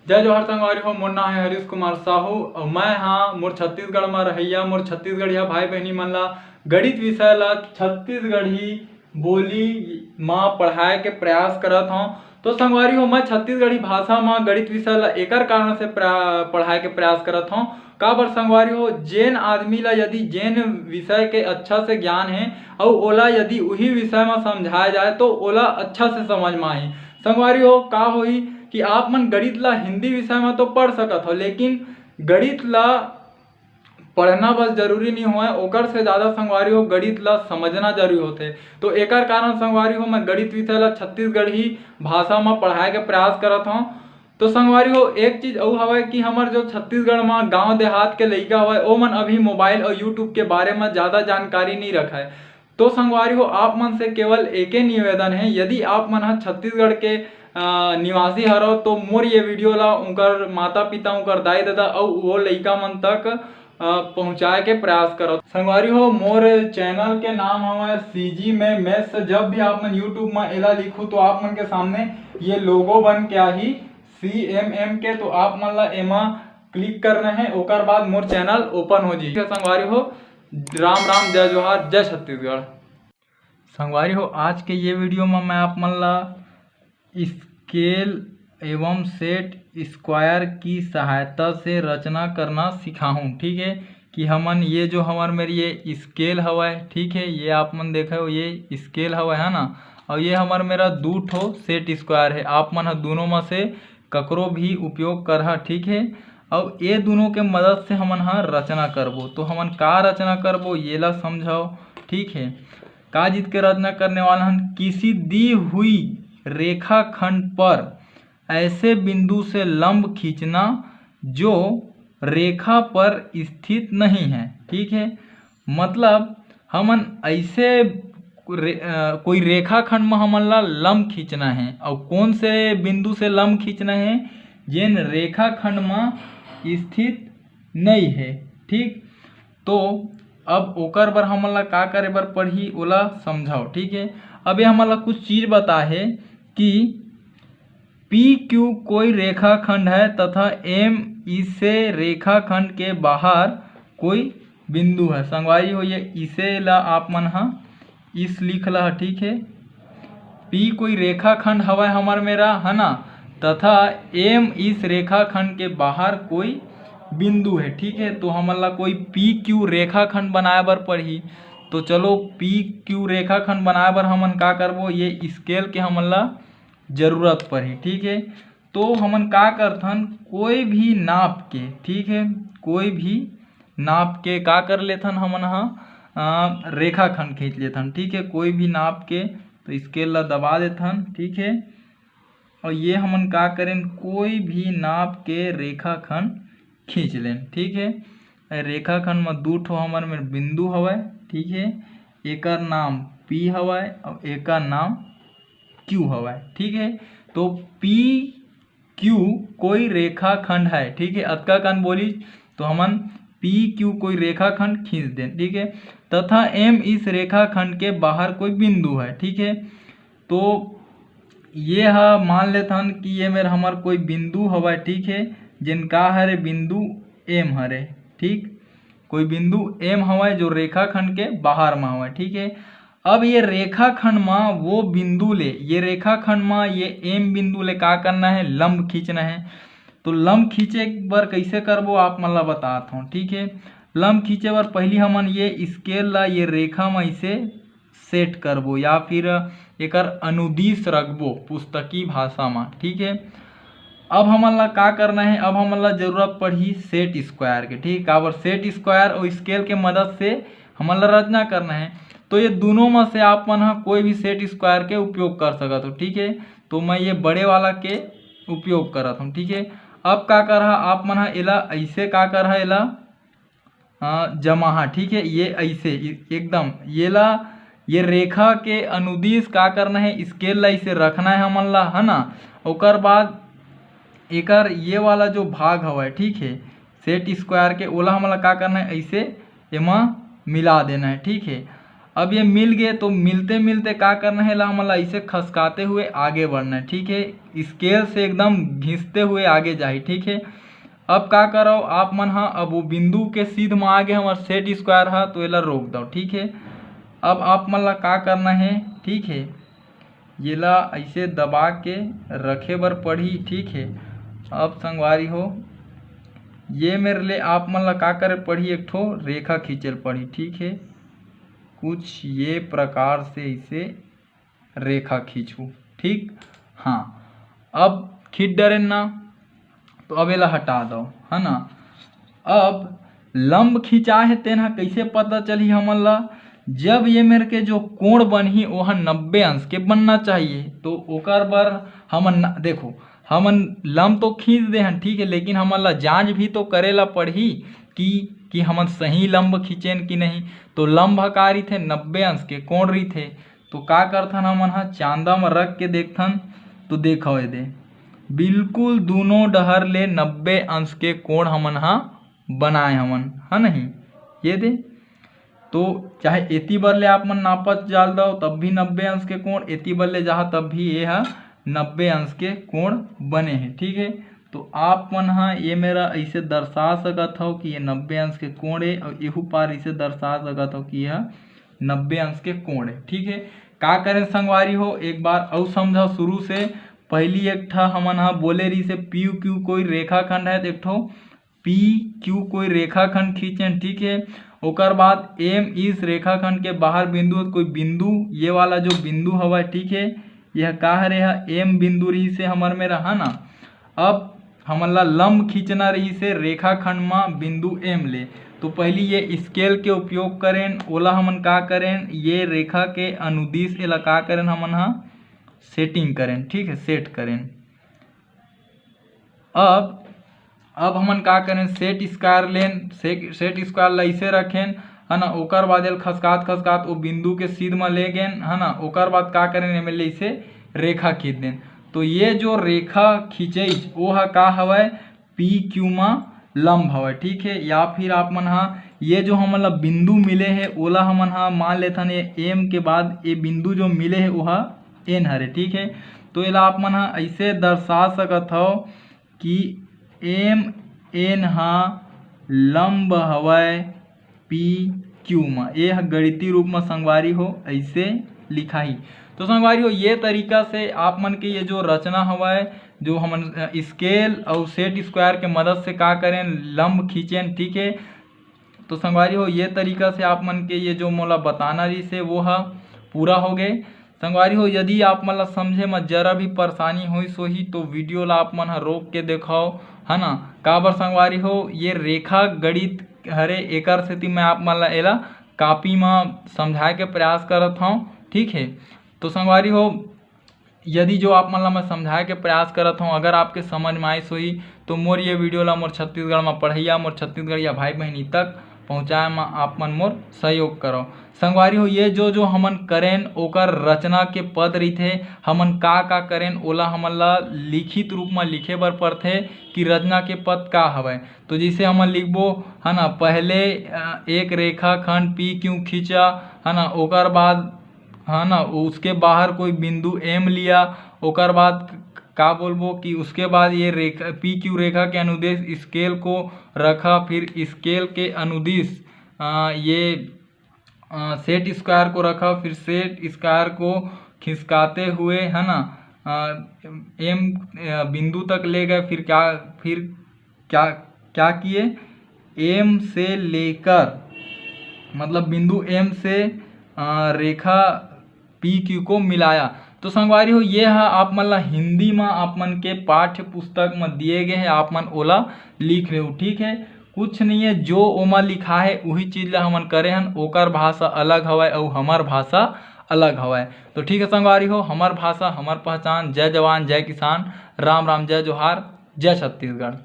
जय जोहार संगवारी हो। मोर नाम है हरीश कुमार साहू और मैं हाँ मोर छत्तीसगढ़ में रहिया मोर छत्तीसगढ़िया भाई बहनी मन ला गणित विषय ला छत्तीसगढ़ी बोली माँ पढ़ाए के प्रयास करत हूँ। तो संगवारी हो मैं छत्तीसगढ़ी भाषा में गणित विषय ला एकर कारण से पढ़ाए के प्रयास करत हूँ। का बर संगवारी हो जेन आदमी ला यदि जेन विषय के अच्छा से ज्ञान है और ओला यदि वही विषय में समझाया जाए तो ओला अच्छा से समझ में आही। संगवारी हो का होई कि आप मन गणित ला हिंदी विषय में तो पढ़ सकत हो, लेकिन गणित ला पढ़ना बस जरूरी नहीं हुआ ओकर से ज़्यादा संगवारी हो गणित ला समझना जरूरी होते। तो एकर कारण संगवारी हो मैं गणित विषय ला छत्तीसगढ़ी भाषा में पढ़ाए के प्रयास करत हूँ। तो संगवारी हो एक चीज़ और हवा कि हमार जो छत्तीसगढ़ में गांव देहात के लइका हवा ओ मन अभी मोबाइल और यूट्यूब के बारे में ज़्यादा जानकारी नहीं रखा है। तो संगवारी हो आप मन से केवल एक ही निवेदन है, यदि आप मन छत्तीसगढ़ के निवासी हरो तो मोर ये वीडियो ला उनकर माता पिता उनकर दाई दादा और वो लइका मन तक पहुँचाए के प्रयास करो। संगवारी हो मोर चैनल के नाम हमारे सीजी में मैथ्स। जब भी आप मन यूट्यूब में एला लिखो तो आप मन के सामने ये लोगो बन के आही CMM के, तो आप मन ला एमा क्लिक करना है ओकर बाद मोर चैनल ओपन हो जी। संगवारी हो राम राम जय जोहार जय छत्तीसगढ़। संगवारी हो आज के ये वीडियो में मैं आप मन ला स्केल एवं सेट स्क्वायर की सहायता से रचना करना सिखाऊं। ठीक है कि हमन ये जो हमार मेरी ये स्केल हवा है, ठीक है ये आप मन देखा हो ये स्केल हवा है ना, और ये हमार मेरा दो ठो सेट स्क्वायर है। आप मन दोनों में से ककरो भी उपयोग करहा, ठीक है। और ये दोनों के मदद से हमन रचना करबो। तो हमन का रचना करबो ये ला समझाओ, ठीक है। का जीत के रचना करने वाला हम किसी दी हुई रेखाखंड पर ऐसे बिंदु से लंब खींचना जो रेखा पर स्थित नहीं है, ठीक है। मतलब हमन ऐसे कोई रेखाखंड में हमन ला लंब खींचना है और कौन से बिंदु से लंब खींचना है जिन रेखाखंड में स्थित नहीं है, ठीक। तो अब ओकर बर हमन ला का करे बर पढ़ी ओला समझाओ, ठीक है। अब ये हमन ला कुछ चीज बता है कि PQ कोई रेखाखंड है तथा M इसे रेखाखंड के बाहर कोई बिंदु है। संगवारी हो ये इसे ला आप मन इस लिख ला, ठीक है। P कोई रेखाखंड हवा हमार मेरा है ना, तथा M इस रेखाखंड के बाहर कोई बिंदु है, ठीक है। तो हमन ला कोई PQ रेखाखंड बनाए बर पड़ही। तो चलो PQ रेखाखंड बनाए बर हमन का करबो, ये स्केल के हमन ला जरूरत पड़ही, ठीक है। तो हमन का करथन कोई भी नाप के, ठीक है, कोई भी नाप के का कर लेथन हमन रेखाखंड खींच लेथन, ठीक है। कोई भी नाप के तो स्केल ला दबा देथन, ठीक है। और ये हमन का करें कोई भी नाप के रेखाखंड खींच लें, ठीक है। रेखाखंड में दो ठो हमार में बिंदु हवय, ठीक है। एकर नाम P हवय और एकर नाम Q हवय, ठीक है। तो PQ कोई रेखाखंड है, ठीक है। अतका कन बोली तो हमन PQ कोई रेखाखंड खींच दें, ठीक है। तथा M इस रेखाखंड के बाहर कोई बिंदु है, ठीक है। तो ये मान लेथन कि ये मेरा हमार कोई बिंदु हवा, ठीक है। जिनका हरे बिंदु M हरे, ठीक। कोई बिंदु M हवा जो रेखाखंड के बाहर में हवा, ठीक है। अब ये रेखाखंड में वो बिंदु ले, ये रेखाखंड में ये M बिंदु ले का करना है, लंब खींचना है। तो लंब खींचे बर कैसे करबो आप मन ला बतात हूँ, ठीक है। लंब खींचे बर पहली हमन ये स्केल ला ये रेखा में इसे सेट करबो या फिर एकर अनुदिश रखबो पुस्तकी भाषा में, ठीक है। अब हमन ला का करना है, अब हमन ला जरूरत पड़ी सेट स्क्वायर के, ठीक। काबर सेट स्क्वायर और स्केल के मदद से हमन ला रचना करना है। तो ये दोनों में से आप मन कोई भी सेट स्क्वायर के उपयोग कर सकत हो, ठीक है। तो मैं ये बड़े वाला के उपयोग करत हूँ, ठीक है। अब का कर आप मन एला ऐसे का कर एला जमा, ठीक है। ये ऐसे एकदम ये रेखा के अनुदिश का करना है, स्केल ला इसे रखना है हमन ला, है ना। ओकर बाद एकर ये वाला जो भाग हवा, ठीक है, सेट स्क्वायर के ओला हमन ला का करना है ऐसे एमा मिला देना है, ठीक है। अब ये मिल गए तो मिलते मिलते क्या करना है ला हमला ऐसे खसकाते हुए आगे बढ़ना है, ठीक है। स्केल से एकदम घिसते हुए आगे जाए, ठीक है। अब का करो आप मन हा, अब वो बिंदु के सीध में आगे हमार सेट स्क्वायर है तो एला रोक दो, ठीक है। अब आप मन ला का करना है, ठीक है, ये ला ऐसे दबा के रखे बर पड़ी, ठीक है। अब संगवारी हो ये मेरे लिए आप मन ला का करे पड़ी, एक ठो रेखा खींचल पड़ी, ठीक है। कुछ ये प्रकार से इसे रेखा खींचू, ठीक। हाँ अब खींच डरे ना, तो अब एला हटा दो, है ना। अब लंब खिंचा है तेना कैसे पता चली हमन ला, जब ये मेरे के जो कोण बनही वह 90 अंश के बनना चाहिए। तो ओकर बर हमन देखो हमन लंब तो खींच दे हन, ठीक है, लेकिन हमन ला जांच भी तो करेला पड़ही कि हमन सही लंब खींचेन कि नहीं। तो लंब का रही 90 अंश के कोण रही थे, तो का करथन हमन हा चांदा में रख के देखथन, तो देखो ये दे बिल्कुल दोनों डहर ले 90 अंश के कोण हमन हा बनाए हमन, है नहीं। ये दे तो चाहे एती बर ले आप मन नापत जाल दो तब भी 90 अंश के कोण, एती बर ले जहाँ तब भी ये हा 90 अंश के कोण बने हैं, ठीक है। तो आप मन हा ये मेरा ऐसे दर्शा सकत हो कि ये 90 अंश के कोण है, और इहू पार इसे दर्शा सकत हो कि यह 90 अंश के कोण है, ठीक है। का करें संगवारी हो एक बार और समझो शुरू से। पहली एक ठा हमन हा बोले रही से पी क्यू कोई रेखाखंड है, तो एक ठो पी क्यू कोई रेखाखंड खींचें, ठीक है। ओकर बाद एम इस रेखाखंड के बाहर बिंदु कोई बिंदु, ये वाला जो बिंदु हवा, ठीक है, यह का हरे है एम बिंदु रही से हमर में रहा ना। अब हमन ला लंब खींचना रही से रेखाखंड में बिंदु एम ले, तो पहली ये स्केल के उपयोग करें, ओला हमन का करें ये रेखा के अनुदिश एला का करें हमन हा सेटिंग करें, ठीक है, सेट करें। अब हमन का करें सेट स्क्वायर लेन, सेट स्क्वायर ला ऐसे रखें, है ना। ओकर बाद एल खसकात खसकात वो बिंदु के सीध में ले गए, है ना। ओकर बाद का करें एम ऐसे रेखा खींच दें। तो ये जो रेखा खींचे वो हा का हवय पी क्यू में लंब हवय, ठीक है। या फिर आप मन हा ये जो हमन ला बिंदु मिले है ओला हमन हा मान लेथन ये एम के बाद ये बिंदु जो मिले है वह एन हरे, ठीक है। तो एला आप मन हा ऐसे दर्शा सकत हो कि एम एन हा लंब हवय पी क्यू में, ये गणितीय रूप में संगवारी हो ऐसे लिखाई। तो संगवारी हो ये तरीका से आप मन के ये जो रचना हवय जो हमन स्केल और सेट स्क्वायर के मदद से का करें लंब खींचें, ठीक है। तो संगवारी हो ये तरीका से आप मन के ये जो मोला बताना रही से वो हा पूरा हो गए। संगवारी हो यदि आप मन ला समझे में जरा भी परेशानी होई सोही तो वीडियो ला आप मन हा रोक के देखाओ, है ना। काबर संगवारी हो ये रेखा गणित हरे एकर सेती मैं आप मन ला एला कॉपी में समझाए के प्रयास करत हूँ, ठीक है। तो संगवारी हो यदि जो आप मन ला मैं समझाए के प्रयास करत हूँ अगर आपके समझ में आई सोही तो मोर ये वीडियो ला मोर छत्तीसगढ़ में पढ़ैया मोर छत्तीसगढ़िया भाई बहनी तक पहुँचाए में आप मन मोर सहयोग करो। संगवारी हो ये जो हमन करें ओकर रचना के पद रहीथे, हमन का करें ओला हमन ला लिखित रूप में लिखे बर पड़थे कि रचना के पद का हवय। तो जैसे हमन लिखबो, है ना, पहले एक रेखाखंड पी क्यू खींचा, है ना, ओकर बाद, है ना, उसके बाहर कोई बिंदु एम लिया, ओकर बाद का बोलबो कि उसके बाद ये रेखा पी क्यू रेखा के अनुदेश स्केल को रखा, फिर स्केल के अनुदिश ये सेट स्क्वायर को रखा, फिर सेट स्क्वायर को खिसकाते हुए, है ना, एम बिंदु तक ले गए। फिर क्या किए एम से लेकर मतलब बिंदु एम से रेखा पी क्यू को मिलाया। तो संगवारी हो ये है आप मन ला हिंदी में आप मन के पाठ्य पुस्तक में दिए गए हैं, आप मन ओला लिख रहे हो, ठीक है। कुछ नहीं है जो ओमा लिखा है वही चीज ला हमन करे हन, ओकर भाषा अलग हवय और हमार भाषा अलग हवय। तो ठीक है संगवारी हो, हमार भाषा हमार पहचान। जय जवान जय किसान, राम राम जय जोहार, जय छत्तीसगढ़।